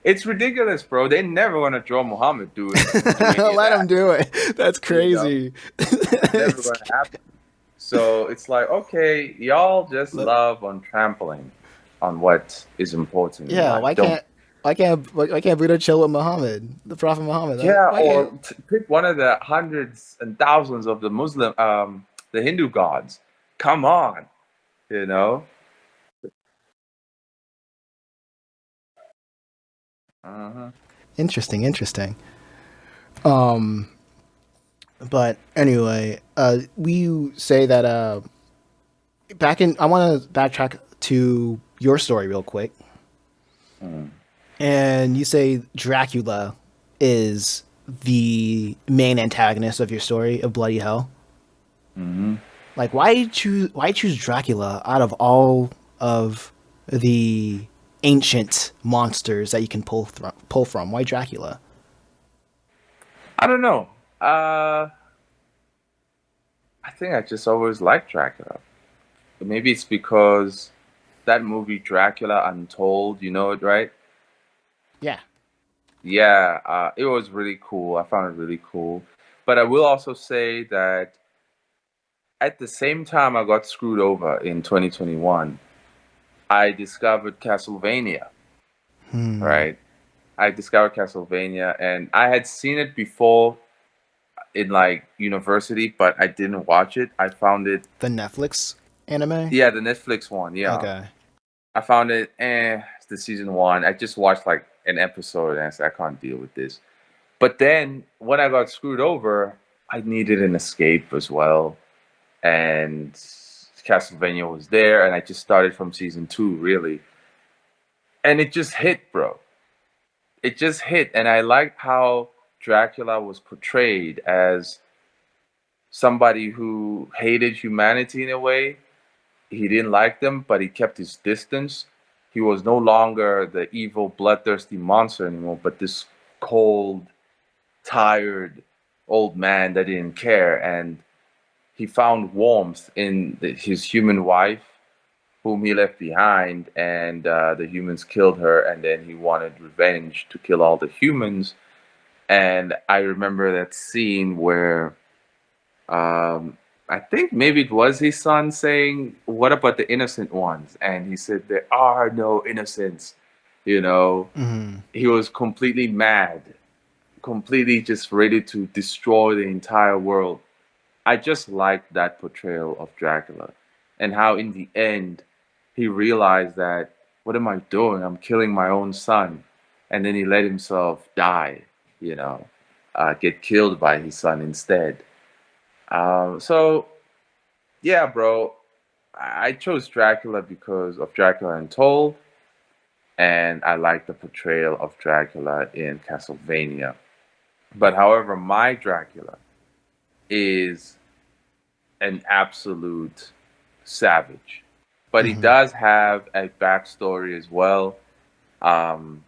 It's ridiculous, bro. They're never gonna draw Muhammad do any of Let him that. do it. That's You know, crazy. it's never gonna happen. So it's like, okay, y'all just love on trampling on what is important in Yeah, life. Don't why can't Buddha chill with Muhammad, the Prophet Muhammad? Yeah, Why can't? or pick one of the hundreds and thousands of the Hindu gods. Come on, you know. Uh-huh. Interesting, interesting. But anyway, we say that back in. I want to backtrack to your story real quick, Mm. and you say Dracula is the main antagonist of your story of Bloody Hell. Hmm. Like, why choose Dracula out of all of the ancient monsters that you can pull from? Why Dracula? I don't know. Uh, I think I just always liked Dracula. Maybe it's because that movie Dracula Untold, you know it, right? Yeah. Yeah, it was really cool. I found it really cool. But I will also say that at the same time I got screwed over in 2021, I discovered Castlevania, Hmm. right? I discovered Castlevania and I had seen it before in like university, but I didn't watch it. I found it, The Netflix anime. yeah, the Netflix one, yeah. Okay. I found it, the season one. I just watched like an episode and I said, I can't deal with this. But then when I got screwed over, I needed an escape as well. And Castlevania was there, and I just started from season two, really. And it just hit, bro. It just hit. And I liked how Dracula was portrayed as somebody who hated humanity in a way. He didn't like them, but he kept his distance. He was no longer the evil, bloodthirsty monster anymore, but this cold, tired old man that didn't care. And he found warmth in his human wife, whom he left behind, and the humans killed her, and then he wanted revenge to kill all the humans. And I remember that scene where um, I think maybe it was his son saying, "What about the innocent ones?" And he said, "There are no innocents." You know, Hmm. he was completely mad, completely just ready to destroy the entire world. I just liked that portrayal of Dracula and how, in the end, he realized that, what am I doing? I'm killing my own son. And then he let himself die, you know, get killed by his son instead. So, yeah, bro, I chose Dracula because of Dracula Untold, and I like the portrayal of Dracula in Castlevania. But however, my Dracula is an absolute savage. But he Hmm. does have a backstory as well. Um,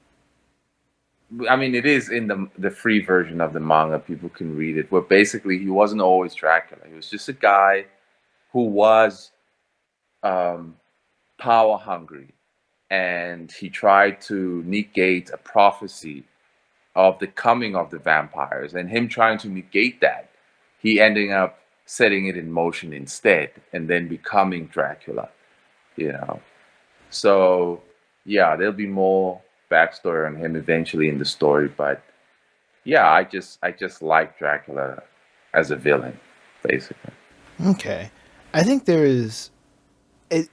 I mean, it is in the free version of the manga. People can read it. Where basically he wasn't always Dracula. He was just a guy who was um, power hungry, and he tried to negate a prophecy of the coming of the vampires. And him trying to negate that, he ending up setting it in motion instead, and then becoming Dracula. You know. So yeah, there'll be more backstory on him eventually in the story, but yeah, I just like Dracula as a villain, basically. Okay. I think there is. It,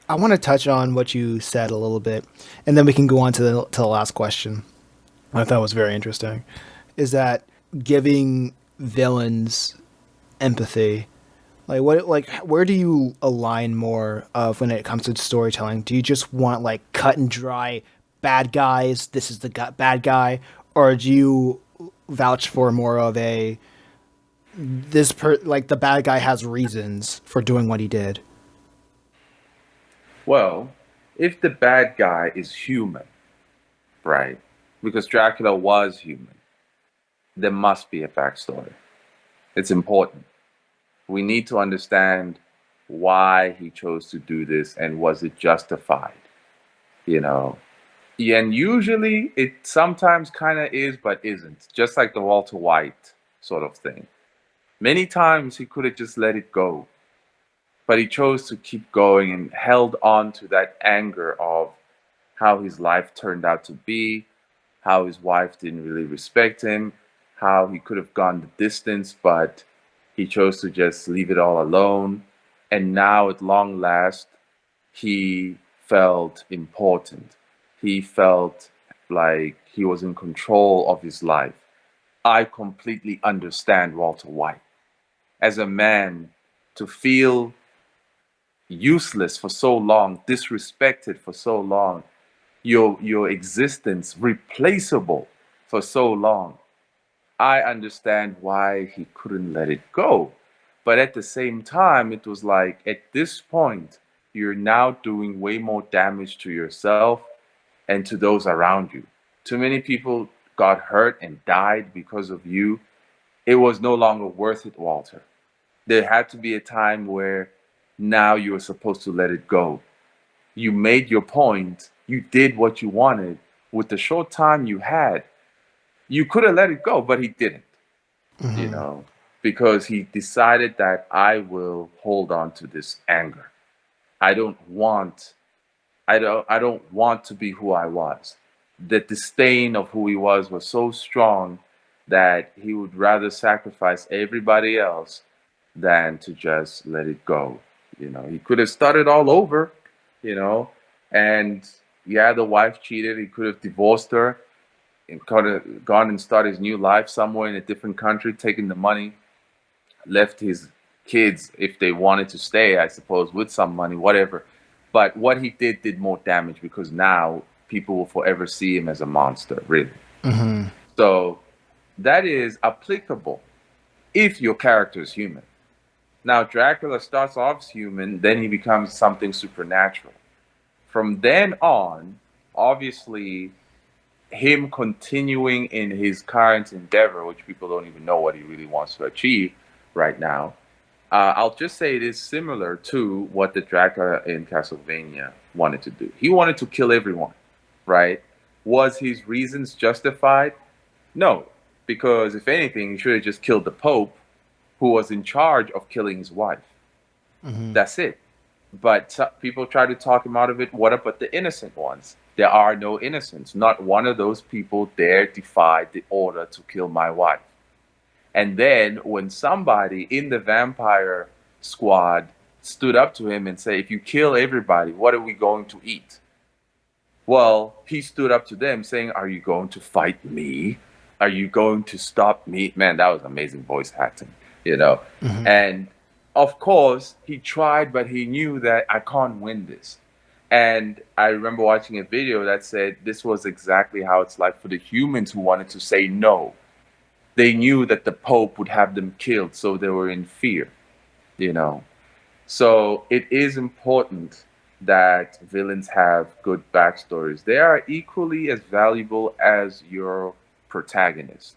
I want to touch on what you said a little bit, and then we can go on to the last question. I thought was very interesting. Is that giving villains empathy? Like what? Like where do you align more of when it comes to storytelling? Do you just want like cut and dry bad guys? This is the bad guy, or do you vouch for more of a like the bad guy has reasons for doing what he did? Well, if the bad guy is human, right? Because Dracula was human, there must be a backstory. It's important. We need to understand why he chose to do this and was it justified, you know? Yeah, and usually it sometimes kind of is, but isn't. Just like the Walter White sort of thing. Many times he could have just let it go, but he chose to keep going and held on to that anger of how his life turned out to be, how his wife didn't really respect him, how he could have gone the distance, but he chose to just leave it all alone. And now, at long last, he felt important. He felt like he was in control of his life. I completely understand Walter White. As a man, to feel useless for so long, disrespected for so long, your existence replaceable for so long. I understand why he couldn't let it go. But at the same time, it was like at this point, you're now doing way more damage to yourself and to those around you. Too many people got hurt and died because of you. It was no longer worth it, Walter. There had to be a time where now you were supposed to let it go. You made your point, you did what you wanted with the short time you had. You could have let it go, but he didn't, you Hmm. know, because he decided that I will hold on to this anger. I don't want I don't want to be who I was. The disdain of who he was so strong that he would rather sacrifice everybody else than to just let it go. You know, he could have started all over, you know, and yeah, the wife cheated. He could have divorced her and could have gone and started his new life somewhere in a different country, taking the money, left his kids if they wanted to stay, I suppose, with some money, whatever. But what he did more damage because now people will forever see him as a monster, really. Hmm. So that is applicable if your character is human. Now, Dracula starts off as human, then he becomes something supernatural. From then on, obviously, him continuing in his current endeavor, which people don't even know what he really wants to achieve right now, I'll just say it is similar to what the Dracula in Castlevania wanted to do. He wanted to kill everyone, right? Was his reasons justified? No, because if anything, he should have just killed the Pope, who was in charge of killing his wife. Hmm. That's it. But people try to talk him out of it. What about the innocent ones? There are no innocents. Not one of those people dare defy the order to kill my wife. And then when somebody in the vampire squad stood up to him and said, if you kill everybody, what are we going to eat? Well, he stood up to them saying, are you going to fight me? Are you going to stop me? Man, that was amazing voice acting, you know. Hmm. And of course, he tried, but he knew that I can't win this. And I remember watching a video that said this was exactly how it's like for the humans who wanted to say no. They knew that the Pope would have them killed, so they were in fear, you know. So it is important that villains have good backstories. They are equally as valuable as your protagonist,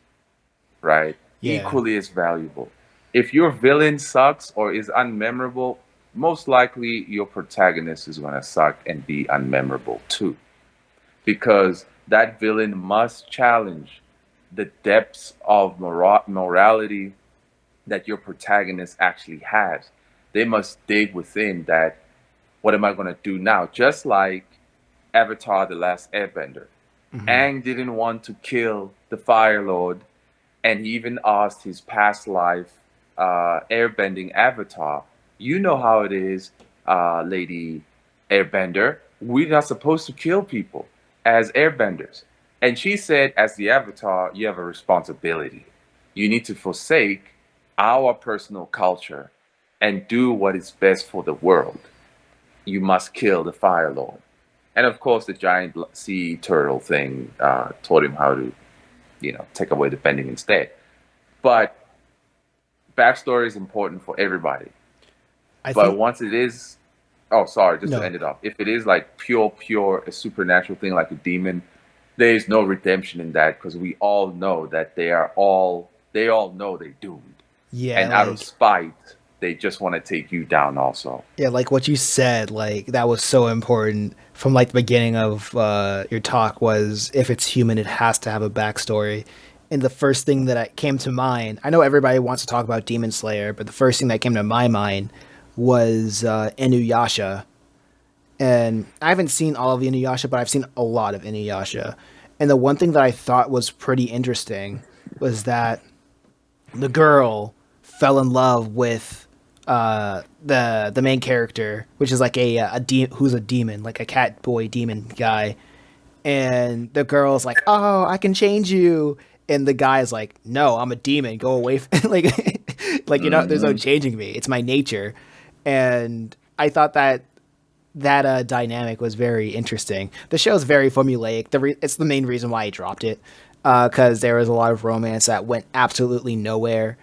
right? Yeah. Equally as valuable. If your villain sucks or is unmemorable, most likely your protagonist is going to suck and be unmemorable too. Because that villain must challenge the depths of morality that your protagonist actually has. They must dig within that. What am I going to do now? Just like Avatar: The Last Airbender. Hmm. Aang didn't want to kill the Fire Lord, and he even asked his past life airbending avatar, you know how it is, Lady Airbender. We're not supposed to kill people as airbenders. And she said, as the avatar, you have a responsibility. You need to forsake our personal culture and do what is best for the world. You must kill the Fire Lord. And of course, the giant sea turtle thing taught him how to, take away the bending instead. But backstory is important for everybody. I But think once it is, oh, sorry, just to no. end it off. If it is like pure, a supernatural thing like a demon, there is no redemption in that because we all know that they all know they're doomed. Yeah, And out of like spite, they just want to take you down also. yeah, like what you said, like that was so important from like the beginning of your talk was if it's human, it has to have a backstory. And the first thing that came to mind, I know everybody wants to talk about Demon Slayer, but the first thing that came to my mind was Inuyasha. And I haven't seen all of Inuyasha, but I've seen a lot of Inuyasha. And the one thing that I thought was pretty interesting was that the girl fell in love with the main character, which is like who's a demon, like a cat boy demon guy, and the girl's like, "Oh, I can change you," and the guy's like, "No, I'm a demon. Go away." Like, like there's no Hmm. changing me. It's my nature, and I thought that dynamic was very interesting. The show's very formulaic. It's the main reason why I dropped it, because there was a lot of romance that went absolutely nowhere,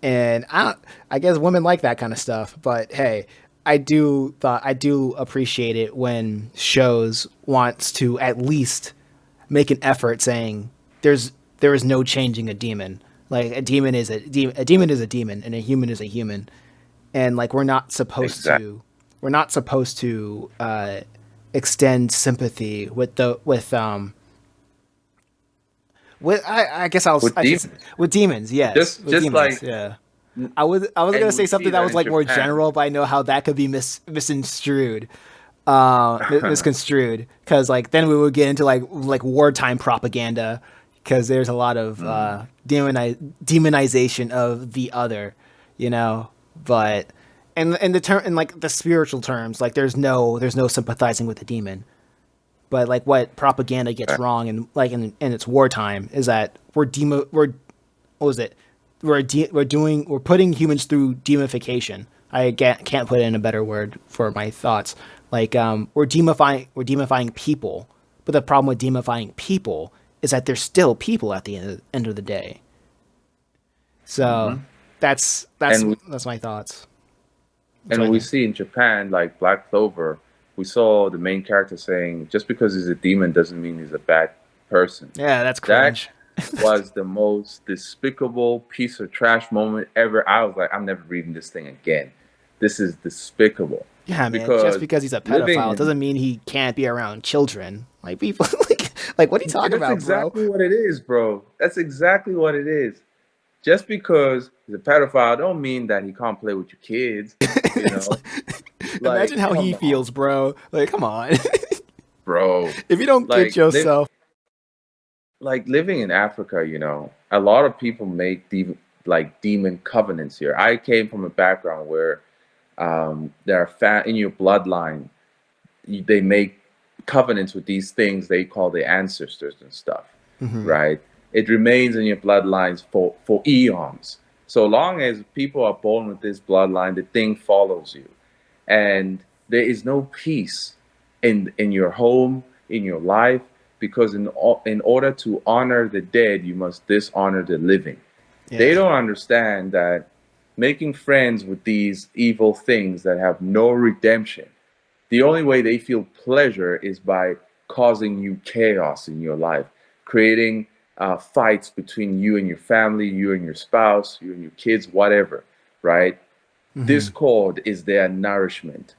and I guess women like that kind of stuff. But hey, I do appreciate it when shows wants to at least make an effort saying there is no changing a demon. Like a demon is a demon, and a human is a human, and like Exactly. we're not supposed to extend sympathy with I guess With I should say, demons. with demons, yes, with Just demons, like, yeah. I was gonna and say we see something that that was in like more Japan. general, but I know how that could be misconstrued, misconstrued, because like then we would get into like wartime propaganda, because there's a lot of Mm, demonization of the other, you know. But and the term in like the spiritual terms, like there's no sympathizing with the demon. But like what propaganda gets okay. wrong and like in its wartime is that we're what was it? We're putting humans through demification. I can't put in a better word for my thoughts. Like we're demifying people, but the problem with demifying people is that they're still people at the end of the day. So Hmm. that's And we that's my thoughts. That's what and I we think. see in Japan, like Black Clover, we saw the main character saying, just because he's a demon doesn't mean he's a bad person. Yeah, that's That cringe. was the most despicable piece of trash moment ever. I was like, I'm never reading this thing again. This is despicable. Yeah, man. Just Because because he's a living pedophile in doesn't mean he can't be around children. Like people, like what are you talking that's about, bro? exactly what it is, bro. That's exactly what it is. Just because he's a pedophile don't mean that he can't play with your kids, you It's know? like, imagine Like, how he come on, feels, bro. Like, come on. bro. If you don't get Like yourself, like living in Africa, a lot of people make demon covenants here. I came from a background where there are in your bloodline. They make covenants with these things they call the ancestors and stuff, hmm right? It remains in your bloodlines for eons. So long as people are born with this bloodline, the thing follows you, and there is no peace in your home, in your life, because in order to honor the dead, you must dishonor the living. They yeah, don't understand that making friends with these evil things that have no redemption, the only way they feel pleasure is by causing you chaos in your life, creating fights between you and your family, you and your spouse, you and your kids, whatever, right? hmm Discord is their nourishment.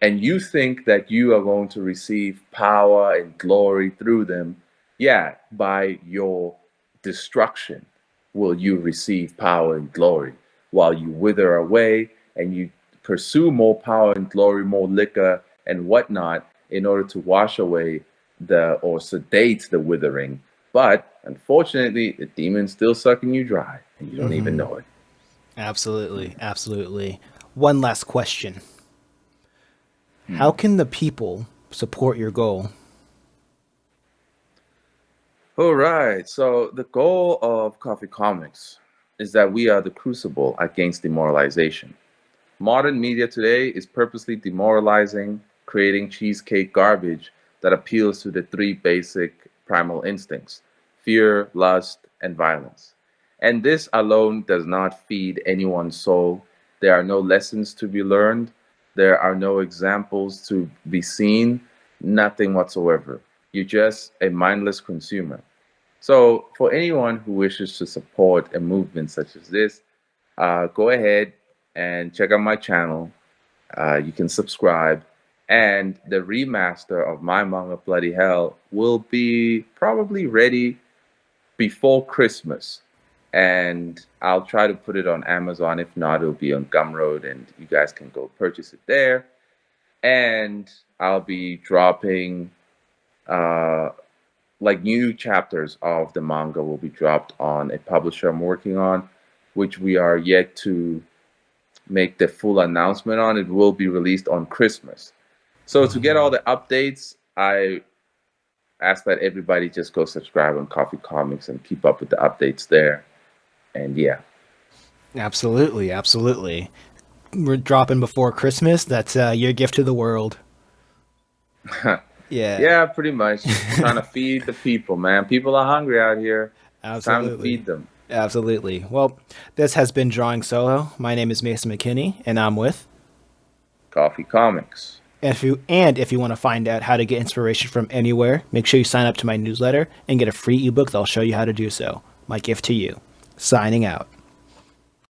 And you think that you are going to receive power and glory through them. Yeah, by your destruction will you receive power and glory while you wither away and you pursue more power and glory, more liquor and whatnot in order to wash away or sedate the withering. But unfortunately, the demon's still sucking you dry and you don't even hmm know it. absolutely, absolutely. One last question: how Hmm. can the people support your goal? All right. So the goal of Coffee Comics is that we are the crucible against demoralization. Modern media today is purposely demoralizing, creating cheesecake garbage that appeals to the three basic primal instincts: fear, lust, and violence. And this alone does not feed anyone's soul. There are no lessons to be learned, there are no examples to be seen, nothing whatsoever. You're just a mindless consumer. So, for anyone who wishes to support a movement such as this, go ahead and check out my channel. You can subscribe, and the remaster of My Manga Bloody Hell will be probably ready before Christmas. And I'll try to put it on Amazon. If not, it'll be on Gumroad, and you guys can go purchase it there. And I'll be dropping uh, like new chapters of the manga will be dropped on a publisher I'm working on, which we are yet to make the full announcement on. It will be released on Christmas. So to get all hmm the updates, I ask that everybody just go subscribe on Coffee Comics and keep up with the updates there. And yeah. Absolutely, absolutely. We're dropping before Christmas. That's your gift to the world. Yeah, Yeah, pretty much. Trying to feed the people, man. People are hungry out here. It's time to absolutely. feed them. Absolutely. Well, this has been Drawing Solo. My name is Mason McKinney, and I'm with. Coffee Comics. And if you want to find out how to get inspiration from anywhere, make sure you sign up to my newsletter and get a free ebook that'll show you how to do so. My gift to you. Signing out.